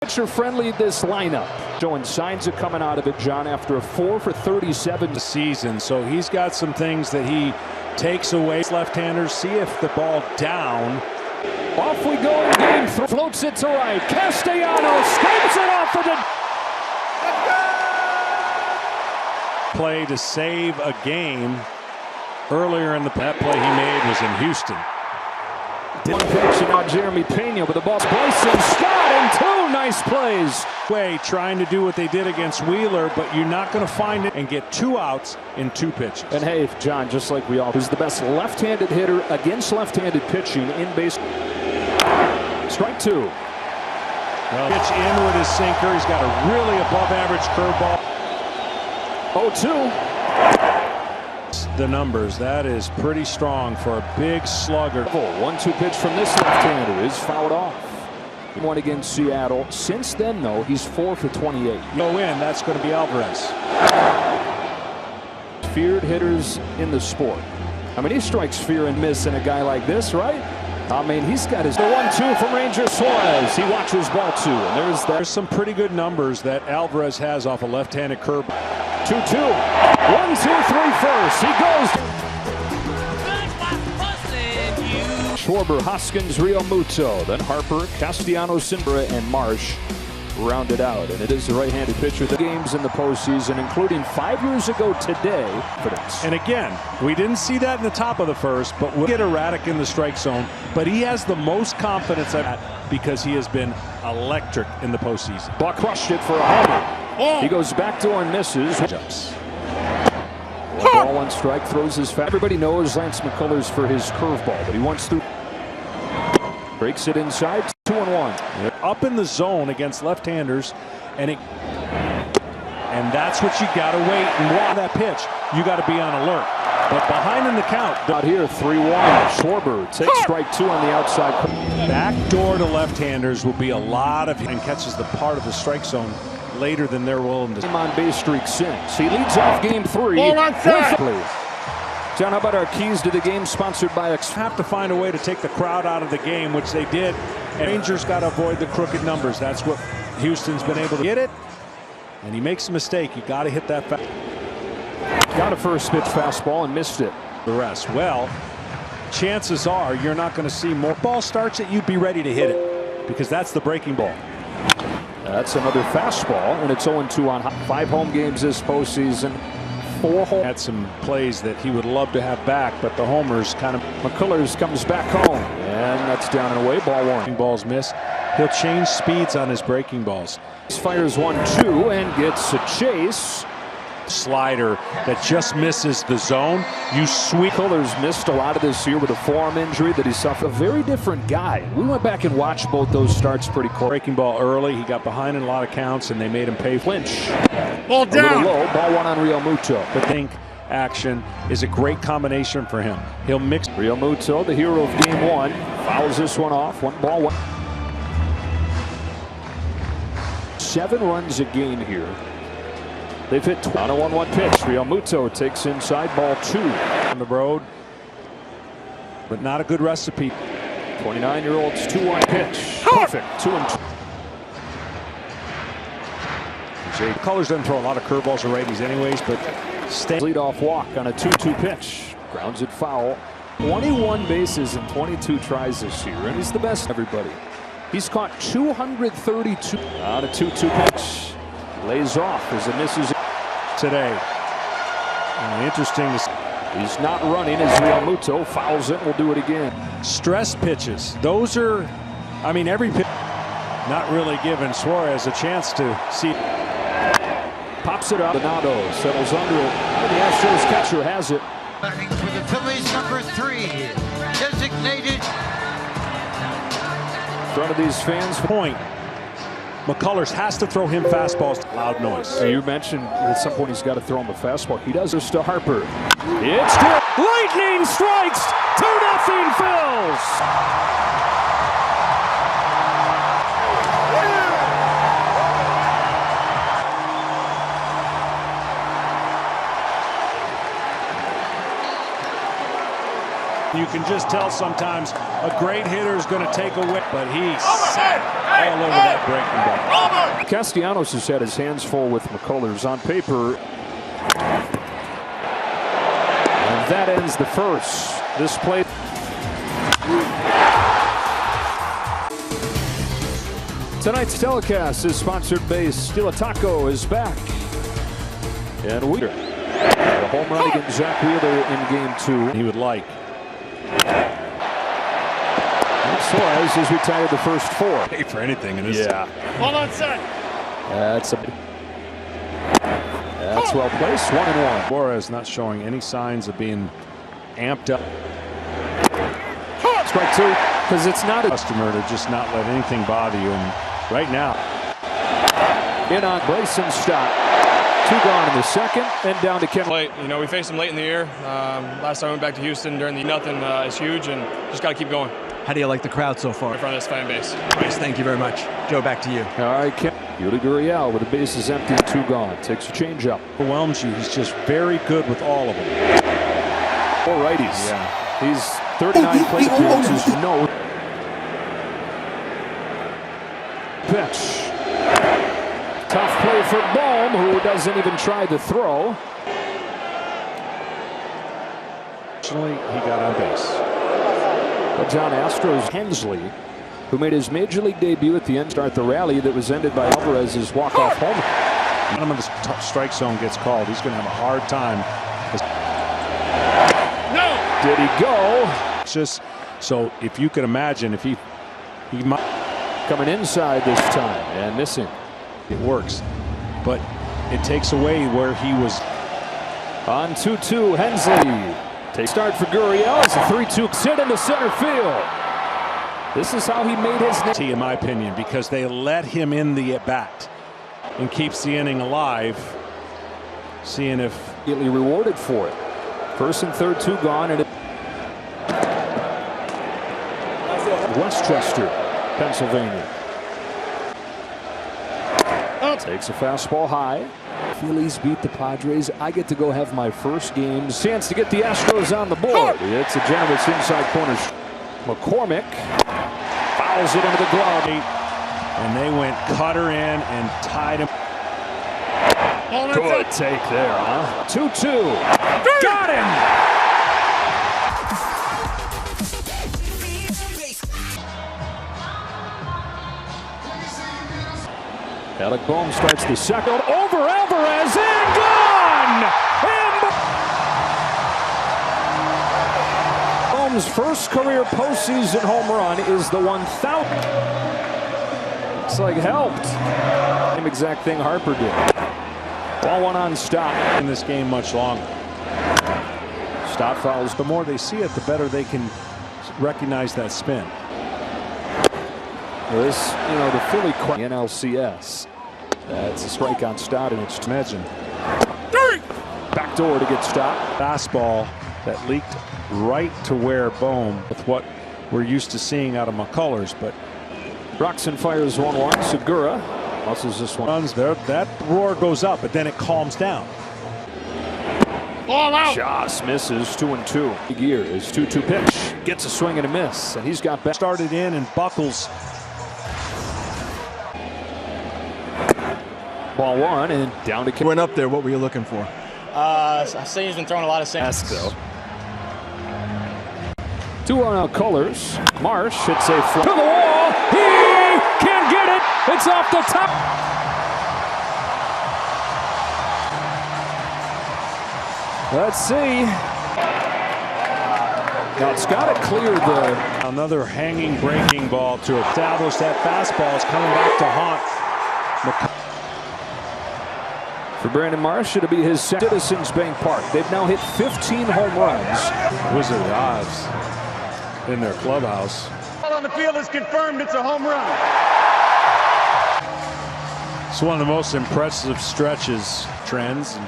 Pitcher-friendly this lineup. Showing signs of coming out of it, John, after a 4 for 37 the season. So he's got some things that he takes away. Left-handers, see if the ball down. Off we go in game 3. Floats it to right. Castellanos scrapes it off with it. Play to save a game. Earlier in that play he made was in Houston. One pitch and now Jeremy Pena with the ball. Bryson Scott and 2 nice plays. Way trying to do what they did against Wheeler, but you're not going to find it and get 2 outs in 2 pitches. And hey, John, just like we all, who's the best left-handed hitter against left-handed pitching in base. Strike 2. Well, pitch in with his sinker. He's got a really above-average curveball. 0-2. The numbers, that is pretty strong for a big slugger. 1-2 pitch from this left-hander is fouled off. One against Seattle. Since then, though, he's 4 for 28. Go in, that's going to be Alvarez. Feared hitters in the sport. I mean, he strikes fear and miss in a guy like this, right? I mean, he's got his 1-2 from Ranger Suarez. He watches ball 2, and there's some pretty good numbers that Alvarez has off a left-handed curve. 2-2. 1-2-3 first. He goes. Schwarber, Hoskins, Real Muto. Then Harper, Castellanos, Simbra, and Marsh rounded out. And it is the right-handed pitcher. The games in the postseason, including 5 years ago today. And again, we didn't see that in the top of the first, but we'll get erratic in the strike zone. But he has the most confidence I've had because he has been electric in the postseason. Buck crushed it for a homer. He goes backdoor and misses. Jumps. 1 ball, 1 strike, throws his fat. Everybody knows Lance McCullers for his curveball, but he wants to. Breaks it inside, 2-1. Up in the zone against left-handers, and that's what you got to wait and watch that pitch. You got to be on alert. But behind in the count. Out here, 3-1. Schwarber takes strike 2 on the outside. Back door to left-handers will be a lot of and catches the part of the strike zone later than they're willing to. On base streak since. He leads off game 3. John, how about our keys to the game sponsored by X? Have to find a way to take the crowd out of the game, which they did. And Rangers got to avoid the crooked numbers. That's what Houston's been able to get it. And he makes a mistake. You got to hit that fast. Got a first pitch fastball and missed it. The rest. Well, chances are you're not going to see more. Ball starts it, you'd be ready to hit it because that's the breaking ball. That's another fastball, and it's 0-2 on 5 home games this postseason. 4 home. Had some plays that he would love to have back, but the homers kind of. McCullers comes back home, and that's down and away. Ball 1. Balls miss. He'll change speeds on his breaking balls. Fires 1-2 and gets a chase. Slider that just misses the zone. You sweep. McCullers missed a lot of this year with a forearm injury that he suffered. A very different guy. We went back and watched both those starts pretty close. Breaking ball early. He got behind in a lot of counts, and they made him pay. Lynch. Ball down. A little low. Ball 1 on Real Muto. But I think action is a great combination for him. He'll mix. Real Muto, the hero of game 1, fouls this one off. 1 ball, 1. 7 runs a game here. They've hit on a 1-1 pitch. Real Muto takes inside, ball 2. On the road, but not a good recipe. 29-year-old's 2-1 pitch. Perfect. 2-2. Colors doesn't throw a lot of curveballs or righties anyways, but leadoff walk on a 2-2 pitch. Grounds it foul. 21 bases and 22 tries this year, and he's the best. Everybody. He's caught 232 on a 2-2 pitch. Lays off as it misses today. Interesting to see. He's not running as Real Muto fouls it. We'll do it again. Stress pitches. Those are, I mean, every pitch not really giving Suarez a chance to see. Pops it up. Donato settles under it. And the Astros catcher has it. For the Phillies, number 3, designated. In front of these fans. Point. McCullers has to throw him fastballs. Loud noise. You mentioned at some point he's got to throw him a fastball. He does this to Harper. It's good. Lightning strikes. 2-0 Phils. You can just tell sometimes a great hitter is going to take away, but he all over that breaking ball. Castellanos has had his hands full with McCullers on paper. And that ends the first. This play. Tonight's telecast is sponsored by Stila Taco is back. And Wheeler. A home run against Zach Wheeler in game 2. He would like. Suarez has retired the first 4. Pay for anything in this. Yeah. Hold on, set. That's well placed. 1-1. Suarez not showing any signs of being amped up. Strike 2, because it's not a Customer to just not let anything bother you. And right now, in on Brayson Stott. 2 gone in the second, and down to Kevin. Late, you know, we faced them late in the year. Last time I went back to Houston during the nothing is huge, and just got to keep going. How do you like the crowd so far? In front of this fan base. Bryce, thank you very much. Joe, back to you. All right, Yuli Gurriel with the bases empty, 2 gone. Takes a changeup. overwhelms you. He's just very good with all of them. 4 righties. Yeah. He's 39 plate appearances. No pitch. Tough play for Bohm, who doesn't even try to throw. Fortunately, he got on base. But John Astros Hensley, who made his major league debut at the end, start the rally that was ended by Alvarez's walk-off home. Bottom of the strike zone gets called. He's going to have a hard time. No! Did he go? Just so if you can imagine, if he might Coming inside this time and missing. it works, but it takes away where he was. On 2-2, Hensley. Take start for Gurriel. It's a 3-2 sit into center field. This is how he made his name. In my opinion, because they let him in the at-bat and keeps the inning alive, seeing if Immediately rewarded for it. First and third, 2 gone, and Westchester, Pennsylvania. Takes a fastball high. Phillies beat the Padres. I get to go have my first game. Chance to get the Astros on the board. It's a generous inside corner. McCormick fouls it into the glove. and they went cutter in and tied him. Good take there, huh? 2-2. Got him! Alec Bohm starts the second. Over Alvarez and gone! Bohm's first career postseason home run is the 1,000th. Looks like helped. Same exact thing Harper did. Ball 1 on Stott. In this game much longer. Stott fouls. The more they see it, the better they can recognize that spin. This, the Philly NLCS. That's a strike on Stott, and it's Imagine. Backdoor to get Stott. Fastball that leaked right to where Bohm, with what we're used to seeing out of McCullers, but Broxton fires 1-1. Segura muscles this one. runs there. That roar goes up, but then it calms down. Ball out. Joss misses 2-2. Big year is 2-2 pitch. Gets a swing and a miss, and he's got back. Started in and Buckles. Ball 1 and down to Went up there. What were you looking for? I see he's been throwing a lot of sinks. Asco. 2-1 Colors. Marsh hits a fly to the wall. He can't get it. It's off the top. Let's see. Now it's got to clear the. Another hanging breaking ball to establish that fastball is coming back to haunt. For Brandon Marsh, it'll be his second. Citizens Bank Park. They've now hit 15 home runs. Wizard of Oz in their clubhouse. Ball on the field is confirmed. It's a home run. It's one of the most impressive stretches, trends.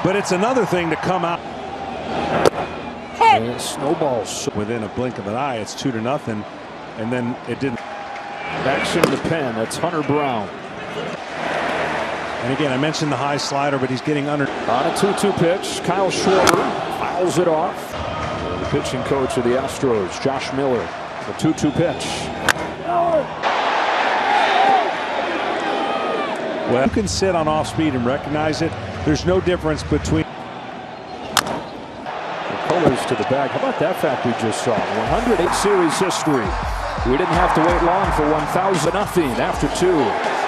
But it's another thing to come out. And it snowballs. Within a blink of an eye, it's 2-0, and then it didn't. Action in the pen. That's Hunter Brown. And again, I mentioned the high slider, but he's getting under. On a 2-2 pitch, Kyle Schwarber fouls it off. The pitching coach of the Astros, Josh Miller. The 2-2 pitch. Well, you can sit on off speed and recognize it. There's no difference between. The colors to the bag. How about that fact we just saw? 108 series history. We didn't have to wait long for 1,000 nothing after 2.